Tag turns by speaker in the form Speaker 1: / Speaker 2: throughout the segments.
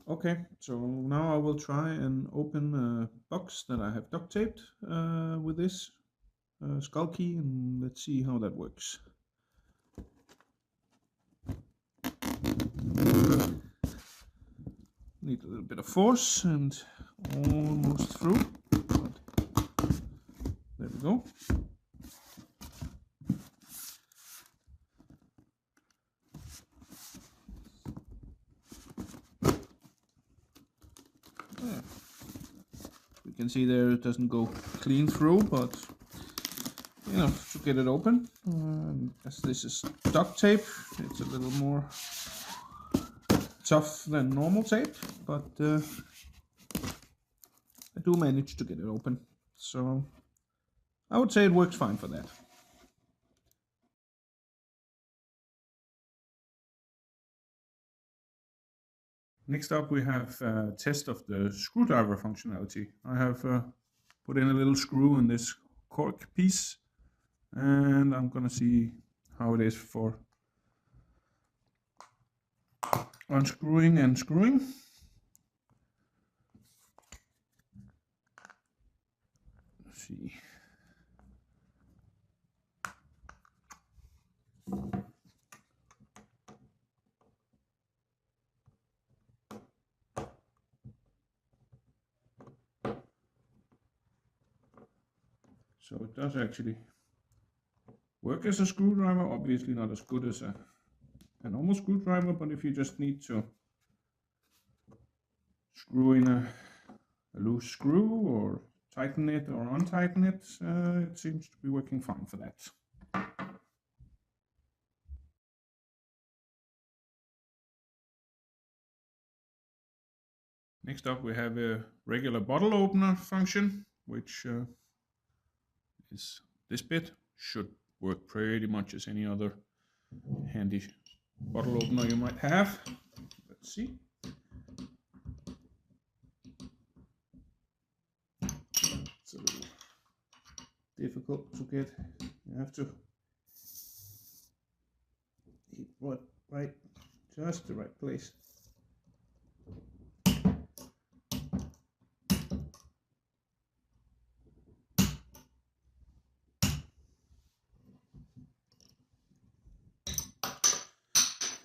Speaker 1: Okay, so now I will try and open a box that I have duct taped with this skull key, and let's see how that works. Need a little bit of force and almost through, but there we go. You can see there it doesn't go clean through, but enough to get it open. As this is duct tape, it's a little more tough than normal tape, but I do manage to get it open. So I would say it works fine for that. Next up we have a test of the screwdriver functionality. I have put in a little screw in this cork piece, and I'm gonna see how it is for unscrewing and screwing. Let's see. So it does actually work as a screwdriver, obviously not as good as a normal screwdriver, but if you just need to screw in a loose screw or tighten it or untighten it, it seems to be working fine for that. Next up we have a regular bottle opener function, which is this bit. Should work pretty much as any other handy bottle opener you might have. Let's see. It's a little difficult to get. You have to hit right, just the right place.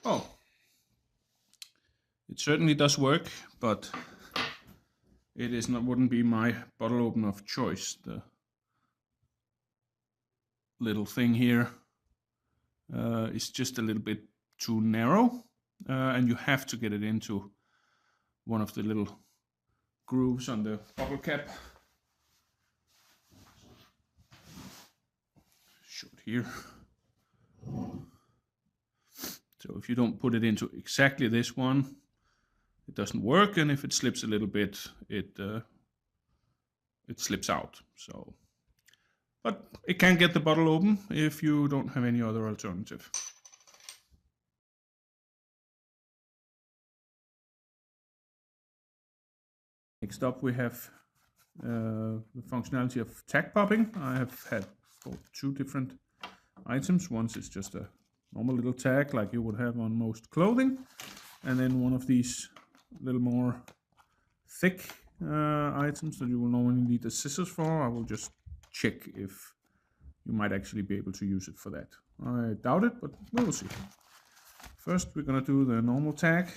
Speaker 1: Oh, it certainly does work, but it wouldn't be my bottle opener of choice. The little thing here is just a little bit too narrow, and you have to get it into one of the little grooves on the bottle cap. Show it here. So if you don't put it into exactly this one, it doesn't work, and if it slips a little bit, it slips out. So, but it can get the bottle open if you don't have any other alternative. Next up we have the functionality of tag popping. I have had two different items. One is just a normal little tag like you would have on most clothing, and then one of these little more thick items that you will normally need the scissors for. I will just check if you might actually be able to use it for that. I doubt it, but we will see. First we're gonna do the normal tag.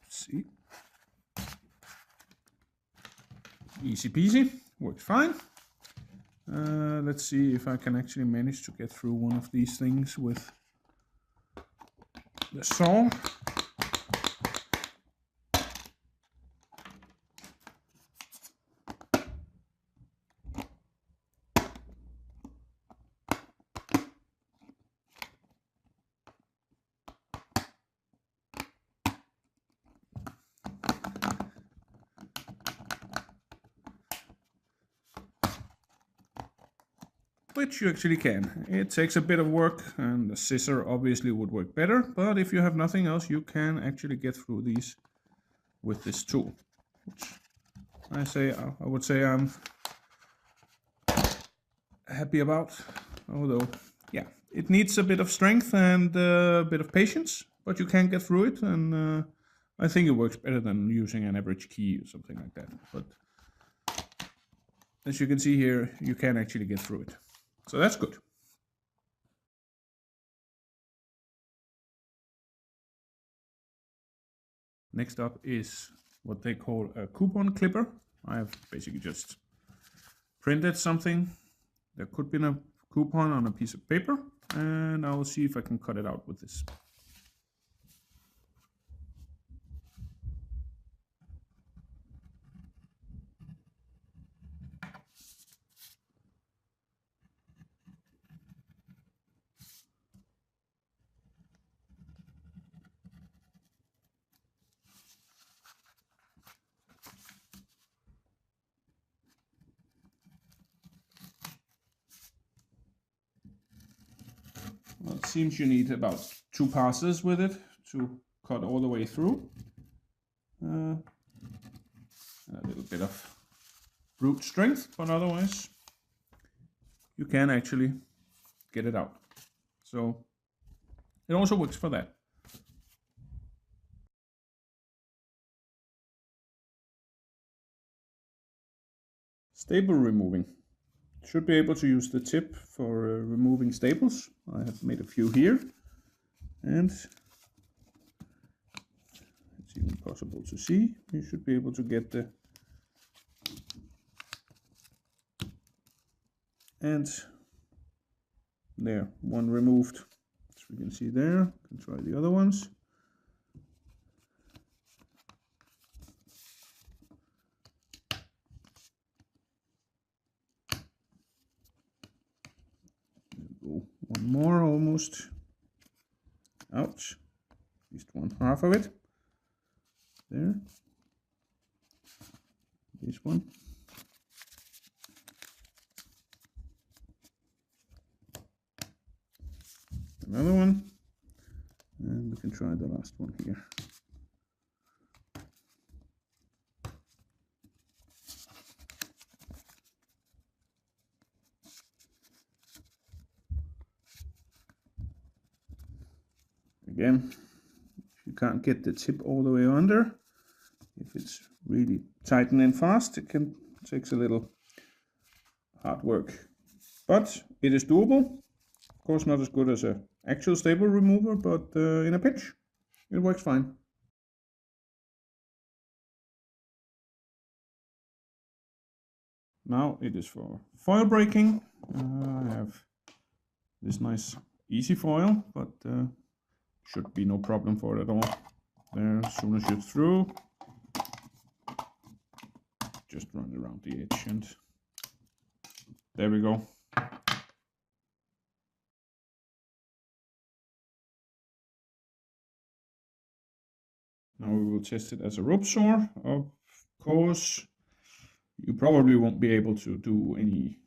Speaker 1: Let's see. Easy peasy, works fine. Let's see if I can actually manage to get through one of these things with the saw. Which you actually can. It takes a bit of work, and the scissor obviously would work better, but if you have nothing else, you can actually get through these with this tool, which I would say I'm happy about. Although, yeah, it needs a bit of strength and a bit of patience, but you can get through it, and I think it works better than using an average key or something like that. But as you can see here, you can actually get through it. So that's good. Next up is what they call a coupon clipper. I have basically just printed something. There could be a coupon on a piece of paper, and I will see if I can cut it out with this. Well, it seems you need about 2 passes with it to cut all the way through. And a little bit of brute strength, but otherwise you can actually get it out. So it also works for that. Staple removing. Should be able to use the tip for removing staples. I have made a few here, and it's even possible to see. You should be able to get the and there, one removed, as we can see there. Can try the other ones. One more almost. Ouch. At least 1/2 of it. There. This one. Another one. And we can try the last one here. Again, if you can't get the tip all the way under, if it's really tightening fast, it takes a little hard work. But it is doable. Of course, not as good as an actual staple remover, but in a pinch, it works fine. Now it is for foil breaking. I have this nice easy foil, but should be no problem for it at all. There, as soon as you're through, just run around the edge, and there we go. Now we will test it as a rope saw. Of course, you probably won't be able to do any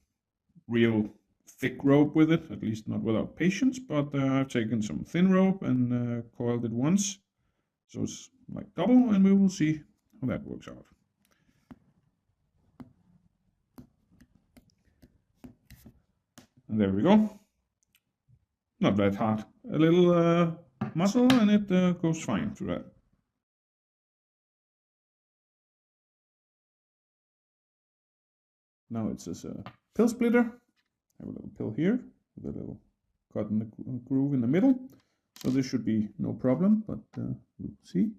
Speaker 1: real thick rope with it, at least not without patience, but I've taken some thin rope and coiled it once, so it's like double, and we will see how that works out. And there we go. Not that hard. A little muscle, and it goes fine through that. Now it's as a pill splitter. I have a little pill here with a little cut in the groove in the middle. So this should be no problem, but we'll see.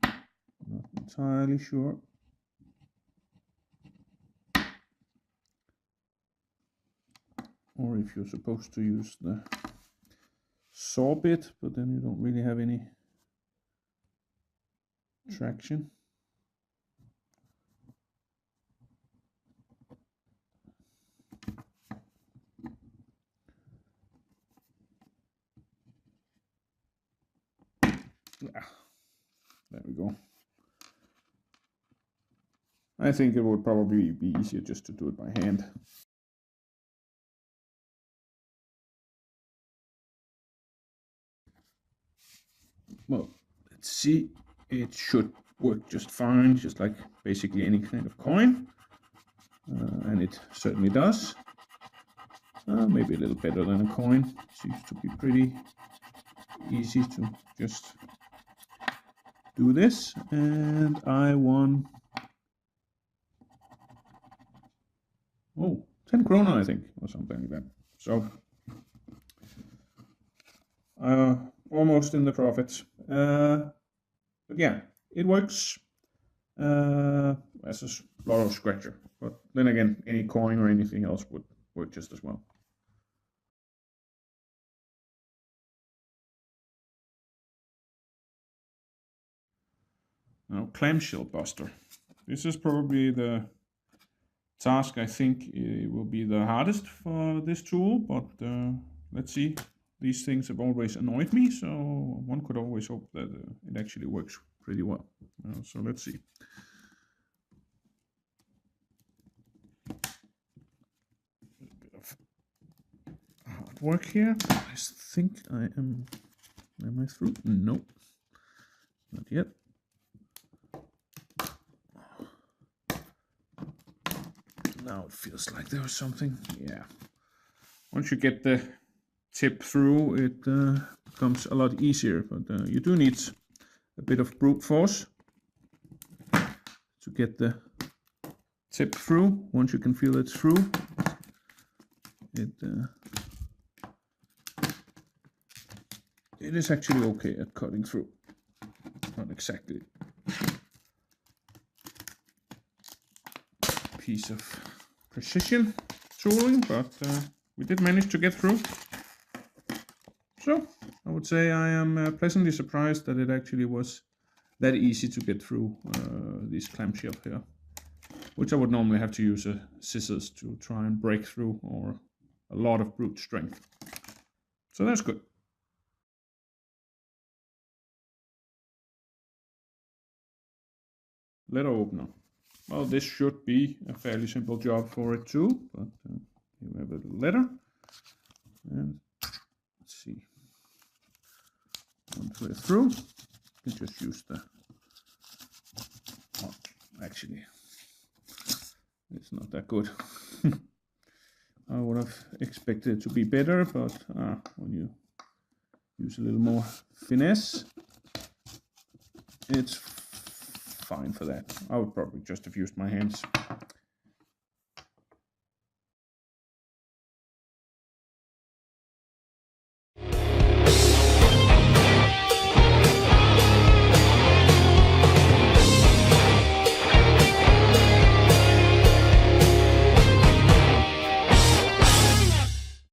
Speaker 1: Not entirely sure. Or if you're supposed to use the saw bit, but then you don't really have any traction. There we go. I think it would probably be easier just to do it by hand. Well, let's see. It should work just fine, just like basically any kind of coin. And it certainly does. Maybe a little better than a coin. Seems to be pretty easy to just do this, and I won 10 krona, I think, or something like that. So almost in the profits. But yeah, it works as a lotto scratcher. But then again, any coin or anything else would work just as well. Now, Clamshell Buster. This is probably the task I think it will be the hardest for this tool, but let's see. These things have always annoyed me, so one could always hope that it actually works pretty well. So let's see. A bit of hard work here. I think I am. Am I through? Nope, not yet. Now it feels like there was something. Yeah. Once you get the tip through, it becomes a lot easier. But you do need a bit of brute force to get the tip through. Once you can feel it's through, it is actually okay at cutting through. Not exactly a piece of precision tooling, but we did manage to get through. So I would say I am pleasantly surprised that it actually was that easy to get through these clamshell here, which I would normally have to use scissors to try and break through, or a lot of brute strength. So that's good. Letter opener. Well, this should be a fairly simple job for it too, but here we have a letter, and let's see. Once we're through, you can just use the. Oh, actually, it's not that good. I would have expected it to be better, but when you use a little more finesse, it's fine for that. I would probably just have used my hands.